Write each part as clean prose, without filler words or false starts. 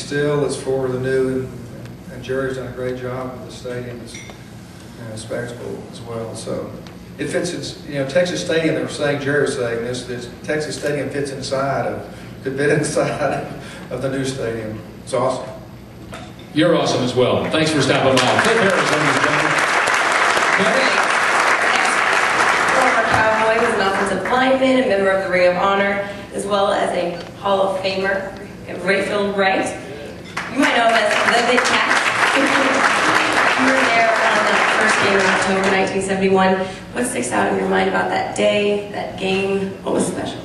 still is for the new, and Jerry's done a great job with the stadium and spectacle as well. So it fits, Texas Stadium, they were saying, Jerry was saying, this Texas Stadium fits could fit inside of the new stadium. It's awesome. You're awesome as well. Thanks for stopping by. Cliff Harris, ladies and gentlemen. Former Cowboy, who's an offensive lineman, a member of the Ring of Honor, as well as a Hall of Famer, Rayfield Wright. You might know him as the Big Cat. You were there on that first game in October 1971. What sticks out in your mind about that day, that game? What was special?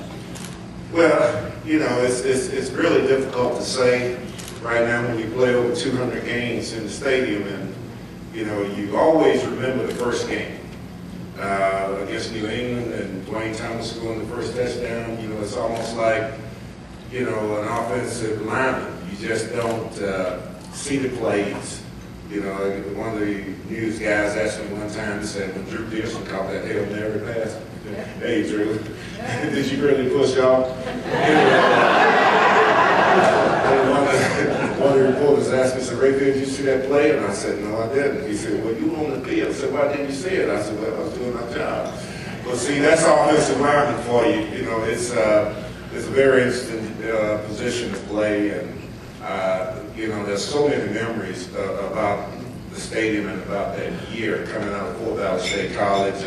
Well, it's really difficult to say right now when you play over 200 games in the stadium, and you always remember the first game against New England and Dwayne Thomas scoring the first touchdown. It's almost like an offensive lineman. You just don't see the plays. One of the news guys asked me one time, he said, when Drew Pearson caught that Hail Mary pass, hey Drew, did you really push off? One of the reporters asked me, said, Rayfield, did you see that play? And I said, no, I didn't. He said, well, you were on the field. I said, why didn't you see it? I said, well, I was doing my job. But see, that's offensive lineman for you. It's a very interesting position to play, and there's so many memories about the stadium and about that year coming out of Fort Valley State College,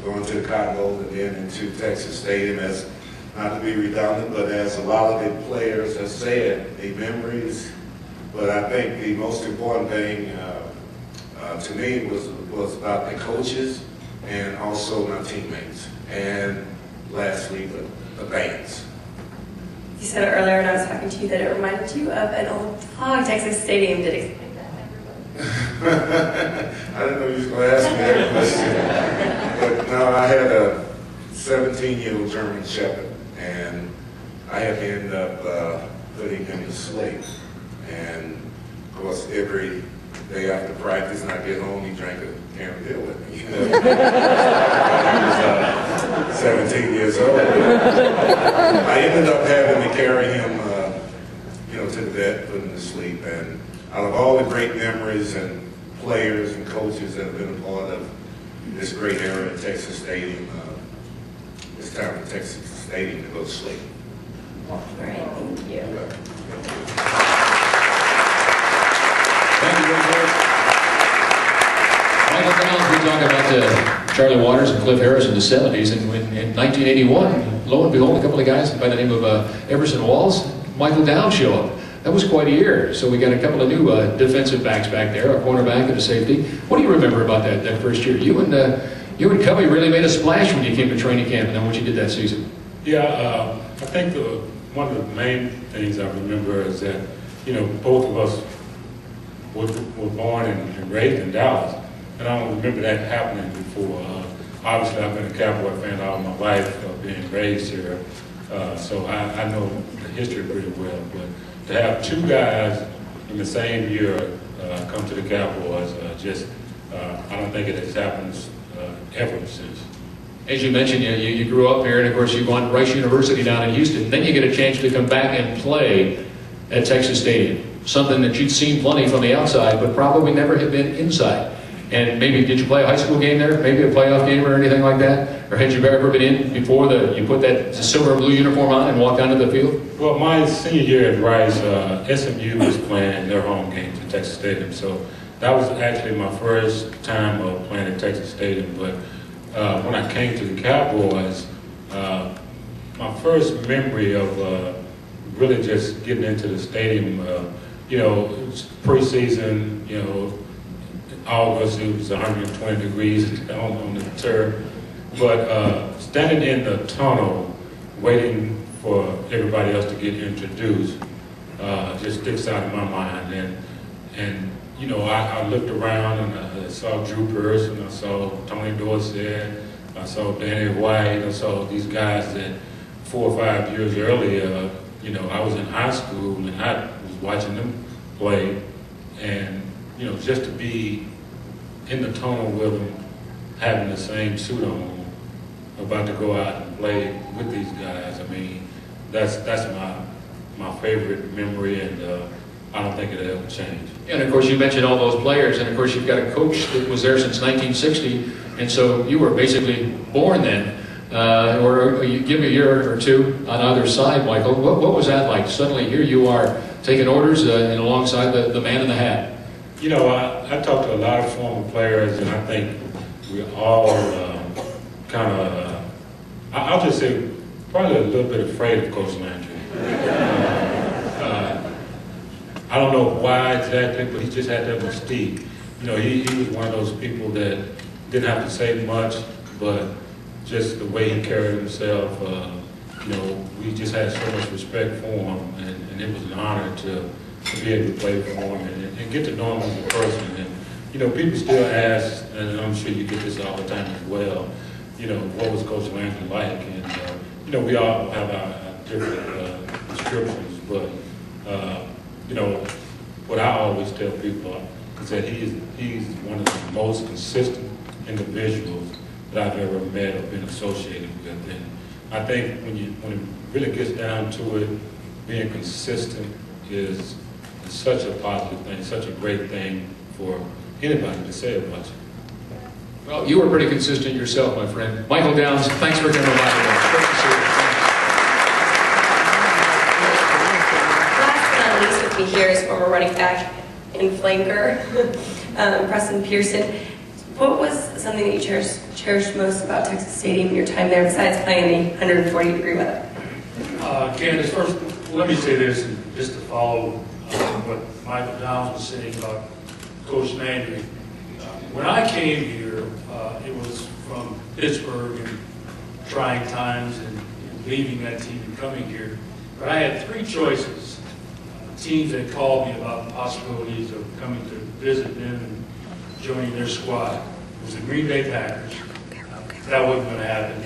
going to the Cotton Bowl and then into Texas Stadium, as not to be redundant, but as a lot of the players have said, the memories. But I think the most important thing to me was about the coaches and also my teammates, and lastly, the fans. You said earlier when I was talking to you that it reminded you of an old dog, Texas Stadium. Did it explain that? I didn't know you was going to ask me that question. But no, I had a 17-year-old German Shepherd, and I had to end up putting him to sleep. And of course, every day after practice, and I get home, he drank a can of beer with me. I was 17 years old. I ended up having to carry him, to the bed, put him to sleep. And out of all the great memories and players and coaches that have been a part of this great era at Texas Stadium, it's time for Texas Stadium to go to sleep. All right, thank you. Thank you, Rayfield. Michael Collins, we talk about Charlie Waters and Cliff Harris in the 70s, and in 1981, lo and behold, a couple of guys by the name of Everson Walls, Michael Downs show up. That was quite a year. So we got a couple of new defensive backs back there, a cornerback and a safety. What do you remember about that first year? You and Cubby really made a splash when you came to training camp, and then what you did that season. Yeah, I think one of the main things I remember is that, both of us were born and raised in Dallas. And I don't remember that happening before. Obviously, I've been a Cowboy fan all my life, being raised here. So I know the history pretty well. But to have two guys in the same year come to the Cowboys, I don't think it has happened ever since. As you mentioned, you grew up here, and of course you went to Rice University down in Houston. Then you get a chance to come back and play at Texas Stadium, something that you'd seen plenty from the outside, but probably never had been inside. And maybe, did you play a high school game there? Maybe a playoff game or anything like that? Or had you ever been in before you put that silver and blue uniform on and walked onto the field? Well, my senior year at Rice, SMU was playing their home games at Texas Stadium. So that was actually my first time playing at Texas Stadium. But when I came to the Cowboys, my first memory of really just getting into the stadium, it was preseason, August, it was 120 degrees on the turf. But standing in the tunnel, waiting for everybody else to get introduced, just sticks out in my mind. And I looked around and I saw Drew Pearson, I saw Tony Dorsett, I saw Danny White, I saw these guys that 4 or 5 years earlier, I was in high school and I was watching them play. And, just to be in the tunnel with them, having the same suit on, about to go out and play with these guys. I mean, that's my favorite memory, and I don't think it'll ever change. And of course, you mentioned all those players, and of course, you've got a coach that was there since 1960, and so you were basically born then. Or you give me a year or two on either side, Michael. What was that like? Suddenly, here you are taking orders and alongside the man in the hat. You know, I talked to a lot of former players, and I think we all kind of, I'll just say, probably a little bit afraid of Coach Landry. I don't know why exactly, but he just had that mystique. You know, he was one of those people that didn't have to say much, but just the way he carried himself, you know, we just had so much respect for him, and it was an honor to be able to play for him and get to know him as a person. And, you know, people still ask, and I'm sure you get this all the time as well, you know, what was Coach Landry like? And, you know, we all have our different descriptions, but, you know, what I always tell people is that he's one of the most consistent individuals that I've ever met or been associated with. And I think when it really gets down to it, being consistent is such a positive thing, such a great thing for anybody to say about you. Well, you were pretty consistent yourself, my friend. Michael Downs, thanks for coming by today. Great to see you. Last but not least with me here is former running back and flanker, Preston Pearson. What was something that you cherished most about Texas Stadium in your time there, besides playing in the 140-degree weather? Candace, first, let me say this, and just to follow what Michael Downs was saying about Coach Landry. When I came here, it was from Pittsburgh and trying times and leaving that team and coming here. But I had three choices. Teams that called me about the possibilities of coming to visit them and joining their squad. It was the Green Bay Packers. That wasn't going to happen.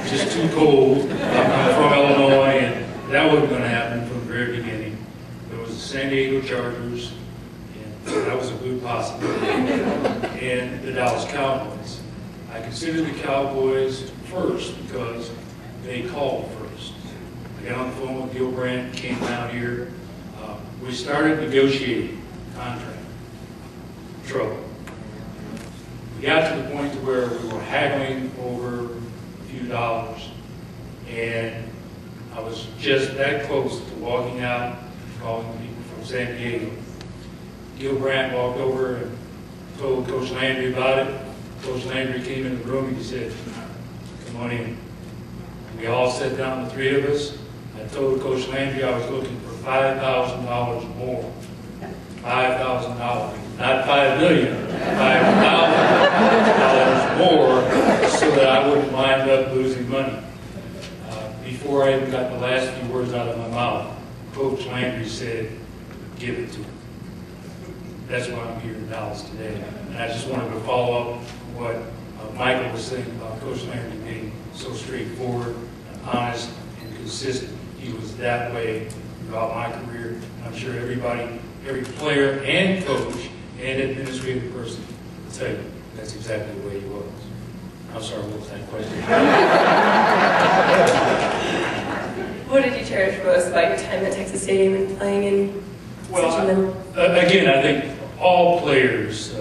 Just too cold. I'm from Illinois, and that wasn't going to happen from the very beginning. There was the San Diego Chargers, and that was a good possibility. And the Dallas Cowboys. I considered the Cowboys first because they called first. I got on the phone with Gil Brandt, came down here. We started negotiating contract. Trouble. We got to the point to where we were haggling over a few dollars, and I was just that close to walking out, calling people from San Diego. Gil Brandt walked over and told Coach Landry about it. Coach Landry came in the room and he said, "Come on in." And we all sat down, the three of us. I told Coach Landry I was looking for $5,000 more. $5,000, not $5 million, $5,000 more, so that I wouldn't wind up losing money. Before I even got the last few words out of my mouth, Coach Landry said, "Give it to him." That's why I'm here in Dallas today. And I just wanted to follow up what Michael was saying about Coach Landry being so straightforward, and honest, and consistent. He was that way throughout my career. And I'm sure everybody, every player and coach and administrative person will tell you that's exactly the way he was. I'm sorry, what was that question? What did you cherish most about your time at Texas Stadium and playing in such a memorable? Again, I think all players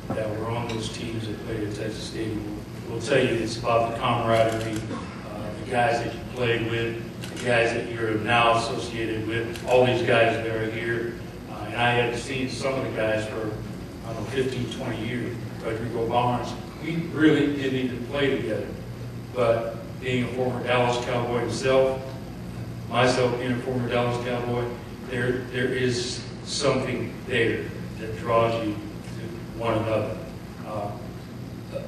that were on those teams that played at Texas Stadium will tell you it's about the camaraderie, the guys that you played with, the guys that you're now associated with, all these guys that are here. And I had seen some of the guys for, I don't know, 15, 20 years. Rodrigo Barnes, we really didn't even play together. But being a former Dallas Cowboy himself, myself being a former Dallas Cowboy, there is something there that draws you to one another.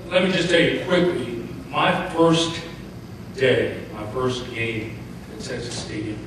Let me just tell you quickly, my first day, my first game at Texas Stadium,